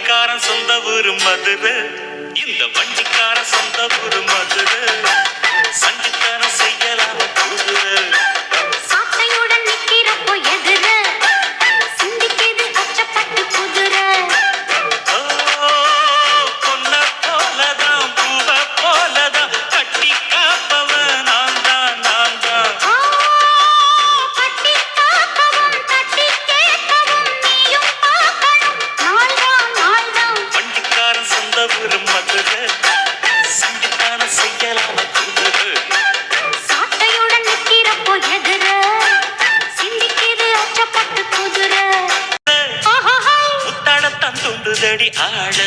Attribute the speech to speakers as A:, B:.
A: வண்டிக்காரன் சொந்த ஊரு மதுரை, இந்த வண்டிக்காரன் சொந்த ஊரு மதுரை, சண்டித்தனம் செய்யலாம குதிரை.
B: சாட்டையுடன் நிக்கிறப்போ எதிர சிந்திக்கிது அச்சப்பட்டு குதிரை.
A: பொன்ன போலதான் பூவ போலதான் கட்டி காப்பவன் நான் தான் நான் தான்.
B: கட்டி காக்கவும் தட்டி கேட்கவும் நீயும் பார்க்கணும். நாள்தான் நாள்தான்
A: வண்டிக்காரன் சொந்த ஊரு மதுரை, சண்டித்தனம் செய்யலாம குதிரை.
B: சாட்டையுடன் நிக்கிறப்போ எதிர சிந்திக்கிது அச்சப்பட்டு குதிரை.
A: புத்தாடத்தான் தூண்டுதடி ஆட,